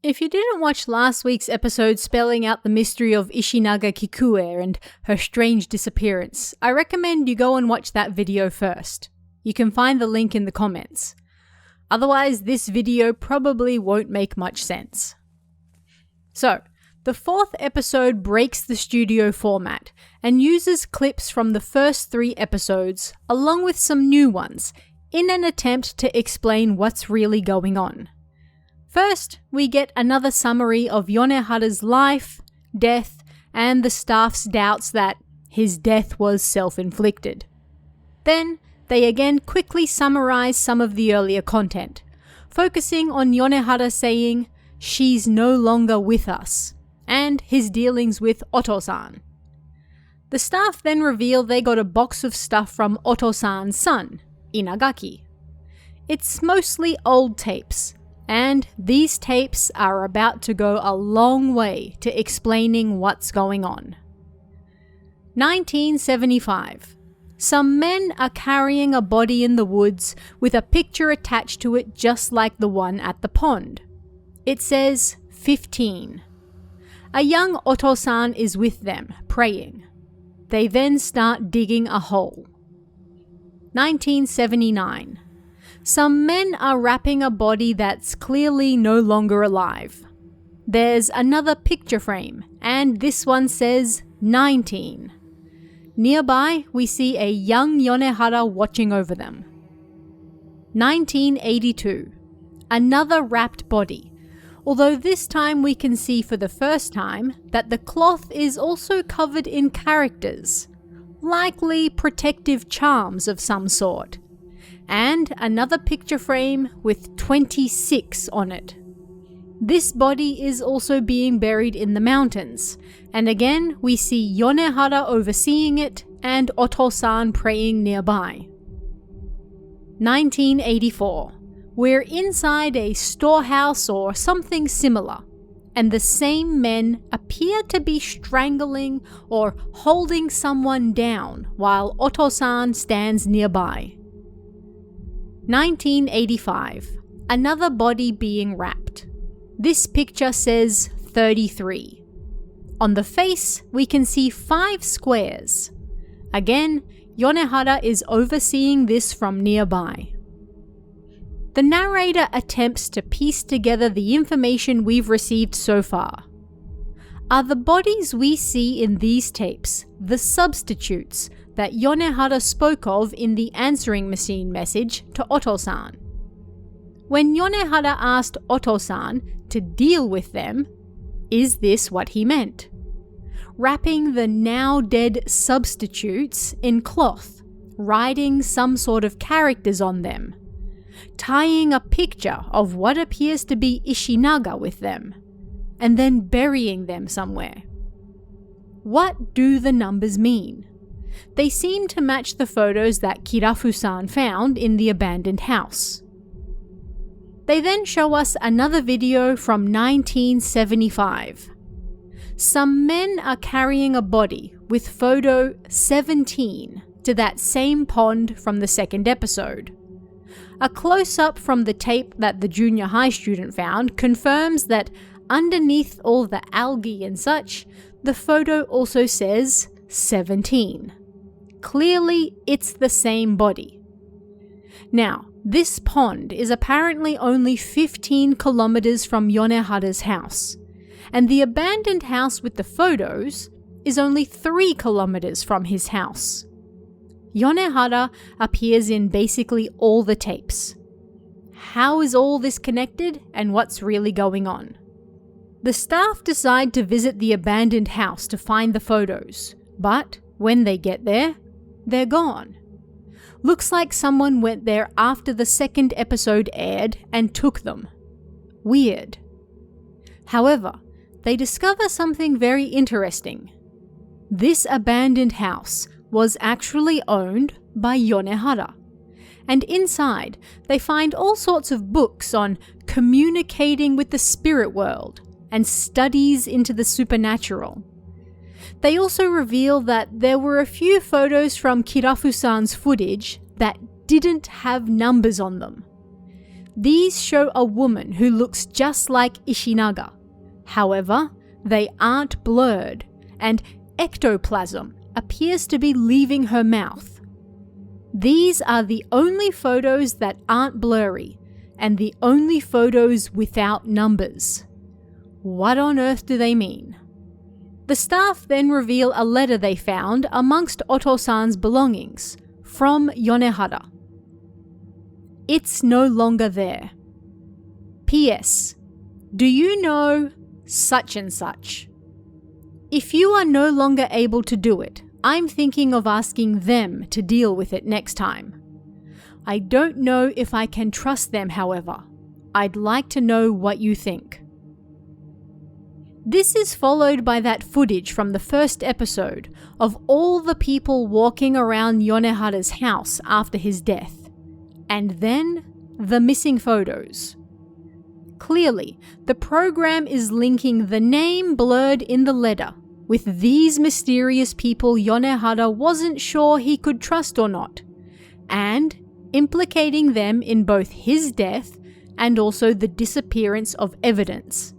If you didn't watch last week's episode spelling out the mystery of Ishinaga Kikue and her strange disappearance, I recommend you go and watch that video first. You can find the link in the comments. Otherwise, this video probably won't make much sense. So, the fourth episode breaks the studio format and uses clips from the first 3 episodes, along with some new ones, in an attempt to explain what's really going on. First, we get another summary of Yonehara's life, death, and the staff's doubts that his death was self-inflicted. Then, they again quickly summarize some of the earlier content, focusing on Yonehara saying, "She's no longer with us," and his dealings with Oto-san. The staff then reveal they got a box of stuff from Oto-san's son, Inagaki. It's mostly old tapes, and these tapes are about to go a long way to explaining what's going on. 1975. Some men are carrying a body in the woods with a picture attached to it just like the one at the pond. It says 15. A young Oto-san is with them, praying. They then start digging a hole. 1979. Some men are wrapping a body that's clearly no longer alive. There's another picture frame, and this one says 19. Nearby, we see a young Yonehara watching over them. 1982. Another wrapped body, although this time we can see for the first time that the cloth is also covered in characters, likely protective charms of some sort. And another picture frame with 26 on it. This body is also being buried in the mountains, and again we see Yonehara overseeing it and Oto-san praying nearby. 1984. We're inside a storehouse or something similar, and the same men appear to be strangling or holding someone down while Oto-san stands nearby. 1985. Another body being wrapped. This picture says 33. On the face, we can see 5 squares. Again, Yonehara is overseeing this from nearby. The narrator attempts to piece together the information we've received so far. Are the bodies we see in these tapes the substitutes that Yonehara spoke of in the answering machine message to Oto-san? When Yonehara asked Oto-san to deal with them, is this what he meant? Wrapping the now dead substitutes in cloth, writing some sort of characters on them, tying a picture of what appears to be Ishinaga with them, and then burying them somewhere. What do the numbers mean? They seem to match the photos that Kirafu-san found in the abandoned house. They then show us another video from 1975. Some men are carrying a body with photo 17 to that same pond from the second episode. A close-up from the tape that the junior high student found confirms that underneath all the algae and such, the photo also says 17. Clearly, it's the same body. Now, this pond is apparently only 15 kilometers from Yonehara's house, and the abandoned house with the photos is only 3 kilometers from his house. Yonehara appears in basically all the tapes. How is all this connected, and what's really going on? The staff decide to visit the abandoned house to find the photos, but when they get there, they're gone. Looks like someone went there after the second episode aired and took them. Weird. However, they discover something very interesting. This abandoned house was actually owned by Yonehara, and inside they find all sorts of books on communicating with the spirit world and studies into the supernatural. They also reveal that there were a few photos from Kirafu-san's footage that didn't have numbers on them. These show a woman who looks just like Ishinaga. However, they aren't blurred, and ectoplasm appears to be leaving her mouth. These are the only photos that aren't blurry, and the only photos without numbers. What on earth do they mean? The staff then reveal a letter they found amongst Oto-san's belongings from Yonehara. It's no longer there. P.S. Do you know such and such? If you are no longer able to do it, I'm thinking of asking them to deal with it next time. I don't know if I can trust them, however. I'd like to know what you think. This is followed by that footage from the first episode of all the people walking around Yonehara's house after his death, and then the missing photos. Clearly, the program is linking the name blurred in the letter with these mysterious people Yonehara wasn't sure he could trust or not, and implicating them in both his death and also the disappearance of evidence.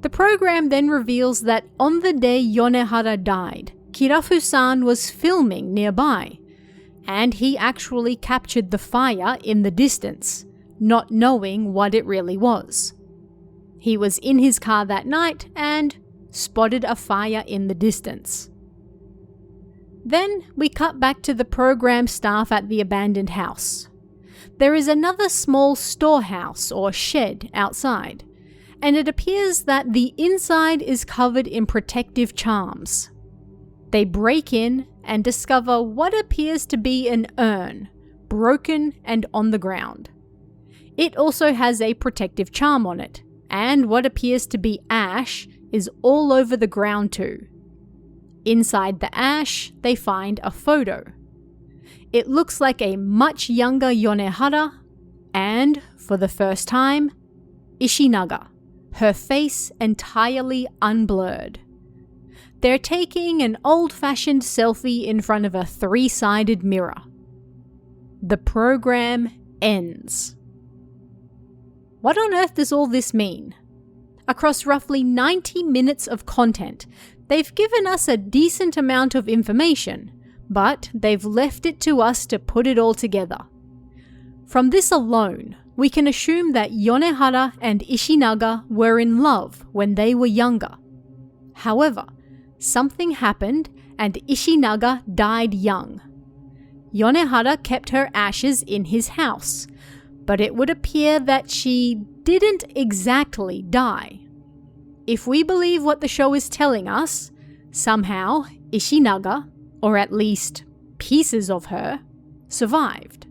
The program then reveals that on the day Yonehara died, Kirafu-san was filming nearby, and he actually captured the fire in the distance, not knowing what it really was. He was in his car that night and spotted a fire in the distance. Then we cut back to the program staff at the abandoned house. There is another small storehouse or shed outside, and it appears that the inside is covered in protective charms. They break in and discover what appears to be an urn, broken and on the ground. It also has a protective charm on it, and what appears to be ash is all over the ground too. Inside the ash, they find a photo. It looks like a much younger Yonehara, and, for the first time, Ishinaga, her face entirely unblurred. They're taking an old-fashioned selfie in front of a 3-sided mirror. The program ends. What on earth does all this mean? Across roughly 90 minutes of content, they've given us a decent amount of information, but they've left it to us to put it all together. From this alone, we can assume that Yonehara and Ishinaga were in love when they were younger. However, something happened and Ishinaga died young. Yonehara kept her ashes in his house, but it would appear that she didn't exactly die. If we believe what the show is telling us, somehow Ishinaga, or at least pieces of her, survived.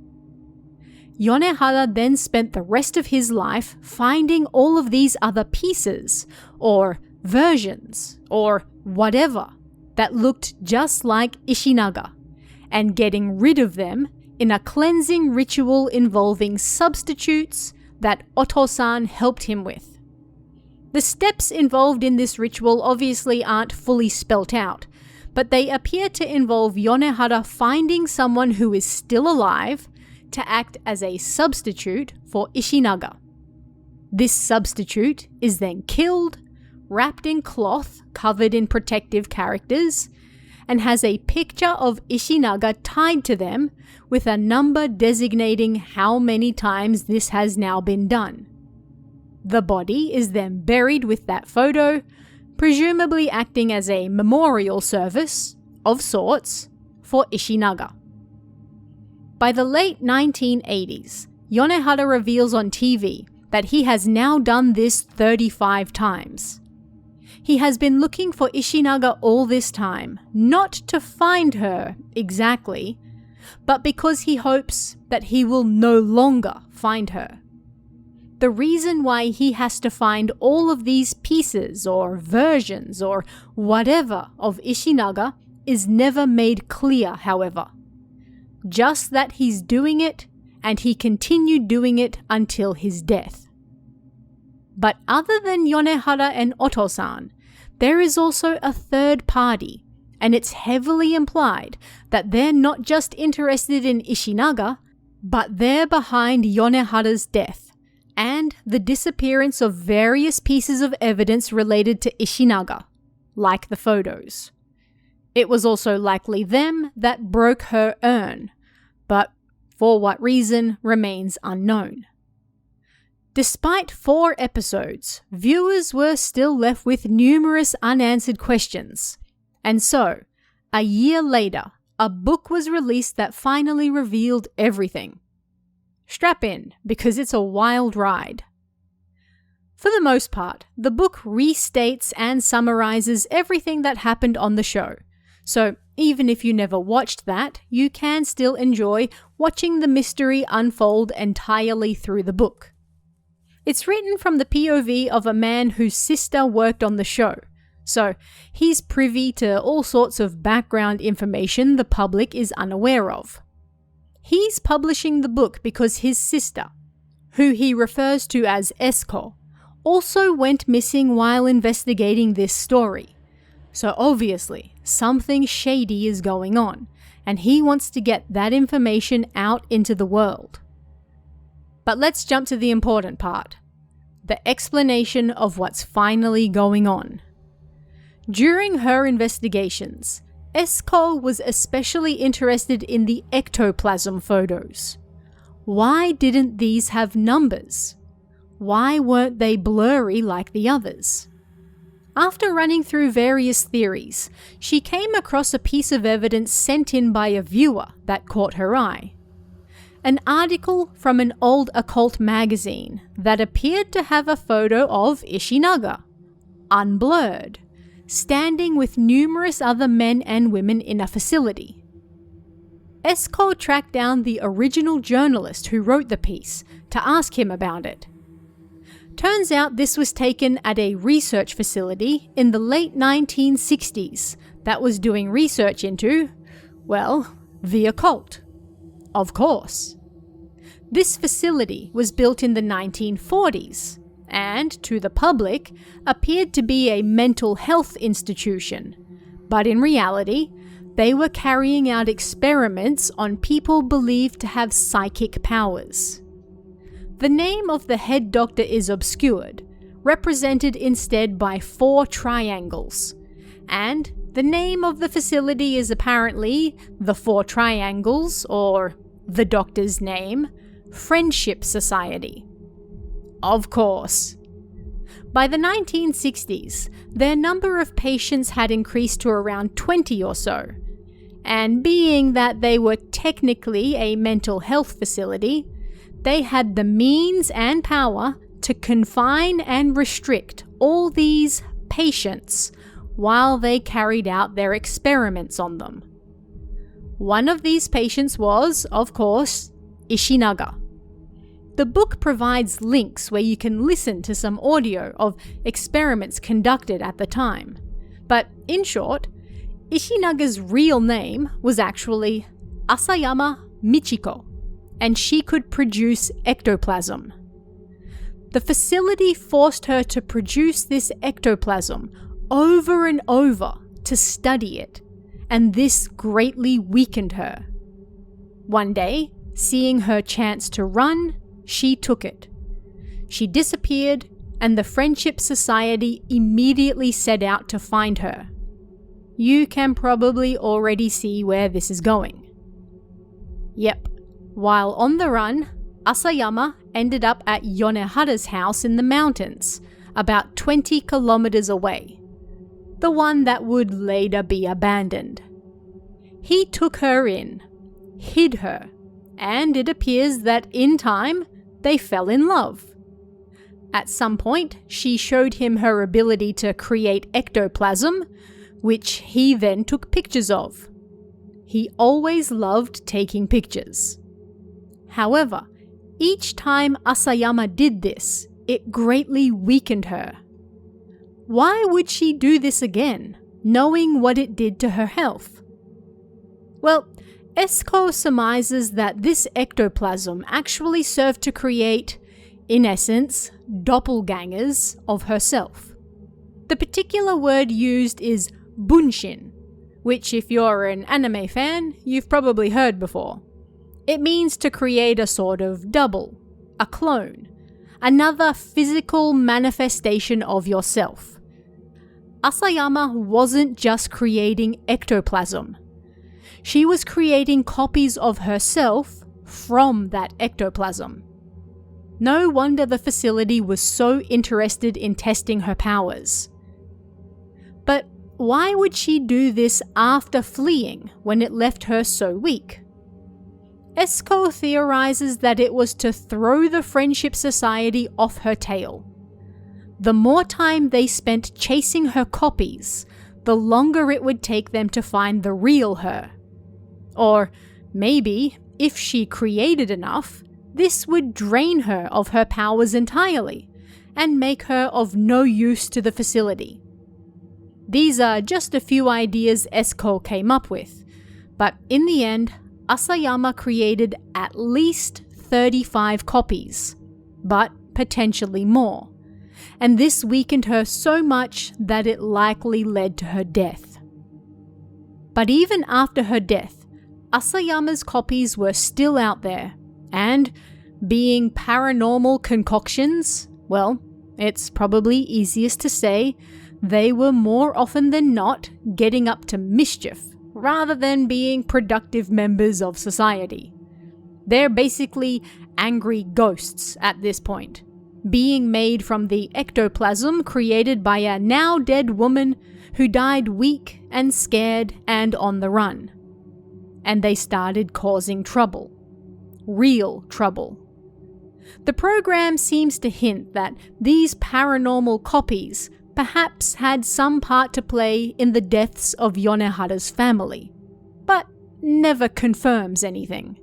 Yonehara then spent the rest of his life finding all of these other pieces, or versions, or whatever, that looked just like Ishinaga, and getting rid of them in a cleansing ritual involving substitutes that Oto-san helped him with. The steps involved in this ritual obviously aren't fully spelt out, but they appear to involve Yonehara finding someone who is still alive to act as a substitute for Ishinaga. This substitute is then killed, wrapped in cloth covered in protective characters, and has a picture of Ishinaga tied to them with a number designating how many times this has now been done. The body is then buried with that photo, presumably acting as a memorial service, of sorts, for Ishinaga. By the late 1980s, Yonehara reveals on TV that he has now done this 35 times. He has been looking for Ishinaga all this time, not to find her exactly, but because he hopes that he will no longer find her. The reason why he has to find all of these pieces or versions or whatever of Ishinaga is never made clear, however. Just that he's doing it, and he continued doing it until his death. But other than Yonehara and Oto-san, there is also a third party, and it's heavily implied that they're not just interested in Ishinaga, But they're behind Yonehara's death and the disappearance of various pieces of evidence related to Ishinaga, like the photos. It was also likely them that broke her urn, but for what reason remains unknown. Despite 4 episodes, viewers were still left with numerous unanswered questions, and so, a year later, a book was released that finally revealed everything. Strap in, because it's a wild ride. For the most part, the book restates and summarizes everything that happened on the show, so even if you never watched that, you can still enjoy watching the mystery unfold entirely through the book. It's written from the POV of a man whose sister worked on the show, so he's privy to all sorts of background information the public is unaware of. He's publishing the book because his sister, who he refers to as Esko, also went missing while investigating this story. So obviously, something shady is going on, and he wants to get that information out into the world. But let's jump to the important part, the explanation of what's finally going on. During her investigations, Esko was especially interested in the ectoplasm photos. Why didn't these have numbers? Why weren't they blurry like the others? After running through various theories, she came across a piece of evidence sent in by a viewer that caught her eye. An article from an old occult magazine that appeared to have a photo of Ishinaga, unblurred, standing with numerous other men and women in a facility. Esko tracked down the original journalist who wrote the piece to ask him about it. Turns out this was taken at a research facility in the late 1960s that was doing research into, well, the occult. Of course. This facility was built in the 1940s and, to the public, appeared to be a mental health institution, but in reality, they were carrying out experiments on people believed to have psychic powers. The name of the head doctor is obscured, represented instead by 4 triangles, and the name of the facility is apparently the 4 Triangles, or the doctor's name, Friendship Society. Of course. By the 1960s, their number of patients had increased to around 20 or so, and being that they were technically a mental health facility, they had the means and power to confine and restrict all these patients while they carried out their experiments on them. One of these patients was, of course, Ishinaga. The book provides links where you can listen to some audio of experiments conducted at the time. But in short, Ishinaga's real name was actually Asayama Michiko, and she could produce ectoplasm. The facility forced her to produce this ectoplasm over and over to study it, and this greatly weakened her. One day, seeing her chance to run, she took it. She disappeared, and the Friendship Society immediately set out to find her. You can probably already see where this is going. Yep, while on the run, Asayama ended up at Yonehara's house in the mountains, about 20 kilometers away, the one that would later be abandoned. He took her in, hid her, and it appears that in time, they fell in love. At some point, she showed him her ability to create ectoplasm, which he then took pictures of. He always loved taking pictures. However, each time Asayama did this, it greatly weakened her. Why would she do this again, knowing what it did to her health? Well, Esko surmises that this ectoplasm actually served to create, in essence, doppelgangers of herself. The particular word used is bunshin, which if you're an anime fan, you've probably heard before. It means to create a sort of double, a clone, another physical manifestation of yourself. Asayama wasn't just creating ectoplasm. She was creating copies of herself from that ectoplasm. No wonder the facility was so interested in testing her powers. But why would she do this after fleeing when it left her so weak? Esko theorizes that it was to throw the Friendship Society off her tail. The more time they spent chasing her copies, the longer it would take them to find the real her. Or maybe, if she created enough, this would drain her of her powers entirely and make her of no use to the facility. These are just a few ideas Esko came up with, but in the end, Asayama created at least 35 copies, but potentially more, and this weakened her so much that it likely led to her death. But even after her death, Asayama's copies were still out there, and being paranormal concoctions, well, it's probably easiest to say they were more often than not getting up to mischief rather than being productive members of society. They're basically angry ghosts at this point, being made from the ectoplasm created by a now dead woman who died weak and scared and on the run. And they started causing trouble. Real trouble. The program seems to hint that these paranormal copies perhaps had some part to play in the deaths of Yonehara's family, but never confirms anything.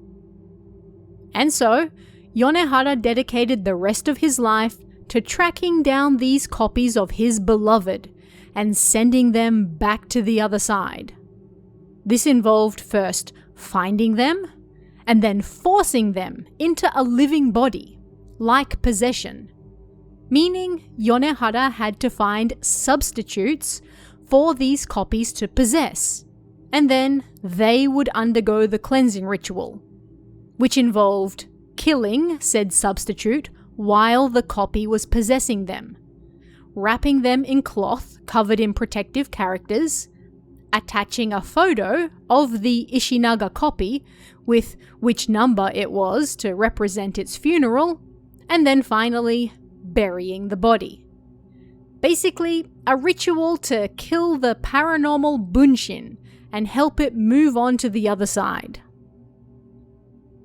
And so, Yonehara dedicated the rest of his life to tracking down these copies of his beloved and sending them back to the other side. This involved first finding them, and then forcing them into a living body, like possession. Meaning Yonehara had to find substitutes for these copies to possess, and then they would undergo the cleansing ritual, which involved killing said substitute while the copy was possessing them, wrapping them in cloth covered in protective characters, attaching a photo of the Ishinaga copy with which number it was to represent its funeral, and then finally burying the body. Basically, a ritual to kill the paranormal bunshin and help it move on to the other side.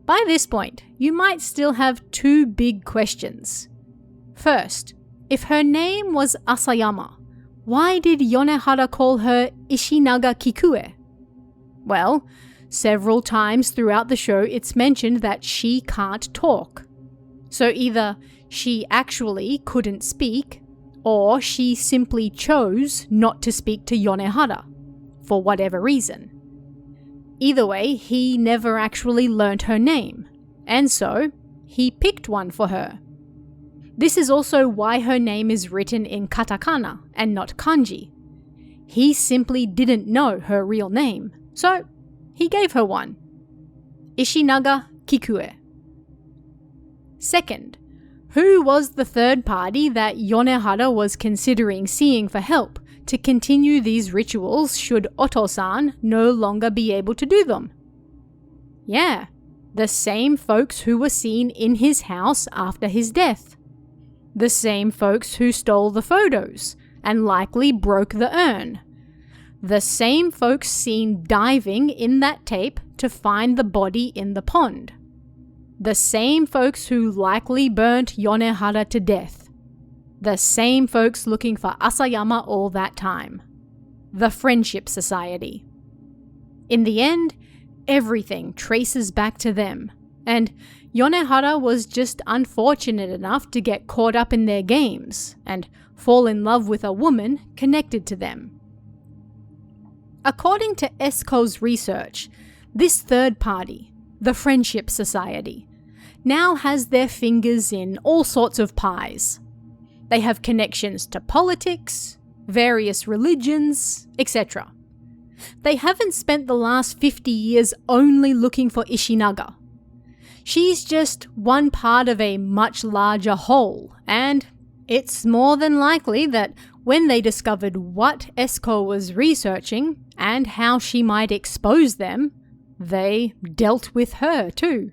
By this point, you might still have two big questions. First, if her name was Asayama, why did Yonehara call her Ishinaga Kikue? Well, several times throughout the show it's mentioned that she can't talk. So either she actually couldn't speak, or she simply chose not to speak to Yonehara, for whatever reason. Either way, he never actually learnt her name, and so he picked one for her. This is also why her name is written in katakana and not kanji. He simply didn't know her real name, so he gave her one. Ishinaga Kikue. Second, who was the third party that Yonehara was considering seeing for help to continue these rituals should Oto-san no longer be able to do them? Yeah, the same folks who were seen in his house after his death. The same folks who stole the photos and likely broke the urn. The same folks seen diving in that tape to find the body in the pond. The same folks who likely burnt Yonehara to death. The same folks looking for Asayama all that time. The Friendship Society. In the end, everything traces back to them, and Yonehara was just unfortunate enough to get caught up in their games and fall in love with a woman connected to them. According to Esko's research, this third party, the Friendship Society, now has their fingers in all sorts of pies. They have connections to politics, various religions, etc. They haven't spent the last 50 years only looking for Ishinaga. She's just one part of a much larger whole, and it's more than likely that when they discovered what Esko was researching and how she might expose them, they dealt with her too.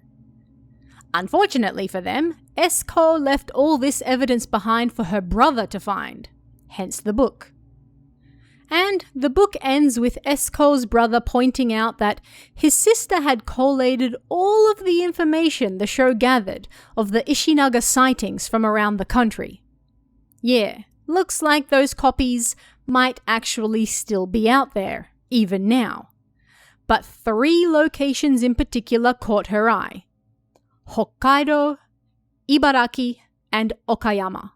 Unfortunately for them, Esko left all this evidence behind for her brother to find, hence the book. And the book ends with Esko's brother pointing out that his sister had collated all of the information the show gathered of the Ishinaga sightings from around the country. Yeah, looks like those copies might actually still be out there, even now. But 3 locations in particular caught her eye: Hokkaido, Ibaraki, and Okayama.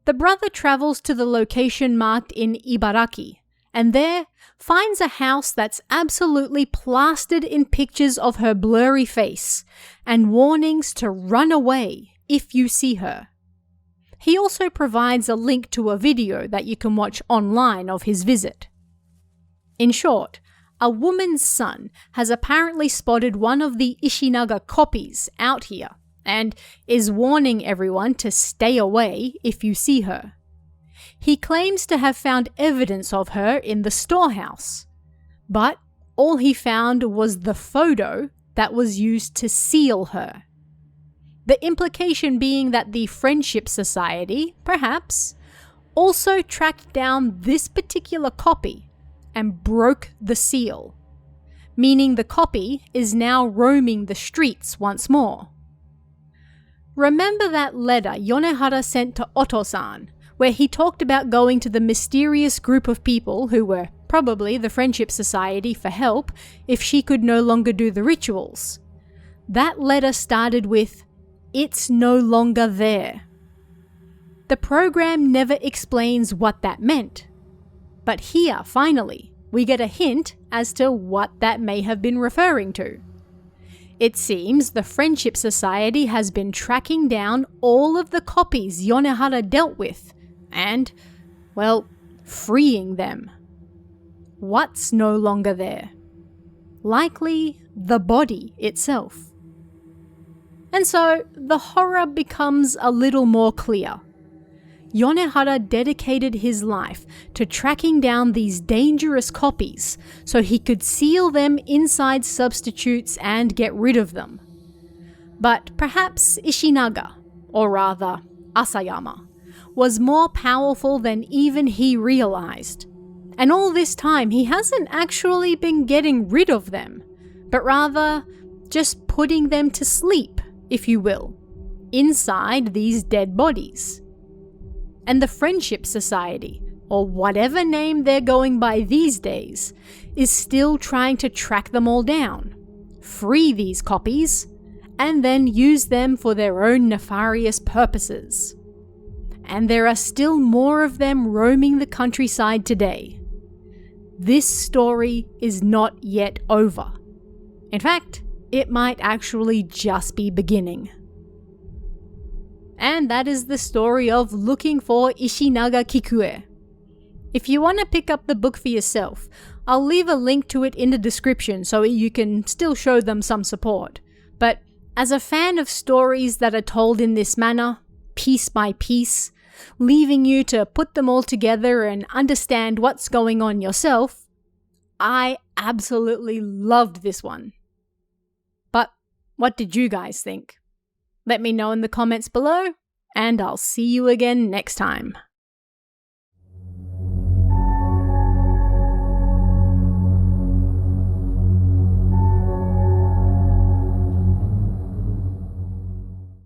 The brother travels to the location marked in Ibaraki, and there finds a house that's absolutely plastered in pictures of her blurry face and warnings to run away if you see her. He also provides a link to a video that you can watch online of his visit. In short, a woman's son has apparently spotted one of the Ishinaga copies out here and is warning everyone to stay away if you see her. He claims to have found evidence of her in the storehouse, but all he found was the photo that was used to seal her. The implication being that the Friendship Society, perhaps, also tracked down this particular copy and broke the seal, meaning the copy is now roaming the streets once more. Remember that letter Yonehara sent to Oto-san, where he talked about going to the mysterious group of people who were probably the Friendship Society for help if she could no longer do the rituals? That letter started with, "It's no longer there." The program never explains what that meant. But here, finally, we get a hint as to what that may have been referring to. It seems the Friendship Society has been tracking down all of the copies Yonehara dealt with and, well, freeing them. What's no longer there? Likely the body itself. And so the horror becomes a little more clear. Yonehara dedicated his life to tracking down these dangerous copies so he could seal them inside substitutes and get rid of them. But perhaps Ishinaga, or rather Asayama, was more powerful than even he realized. And all this time he hasn't actually been getting rid of them, but rather just putting them to sleep, if you will, inside these dead bodies. And the Friendship Society, or whatever name they're going by these days, is still trying to track them all down, free these copies, and then use them for their own nefarious purposes. And there are still more of them roaming the countryside today. This story is not yet over. In fact, it might actually just be beginning. And that is the story of Looking for Ishinaga Kikue. If you want to pick up the book for yourself, I'll leave a link to it in the description so you can still show them some support. But as a fan of stories that are told in this manner, piece by piece, leaving you to put them all together and understand what's going on yourself, I absolutely loved this one. But what did you guys think? Let me know in the comments below, and I'll see you again next time.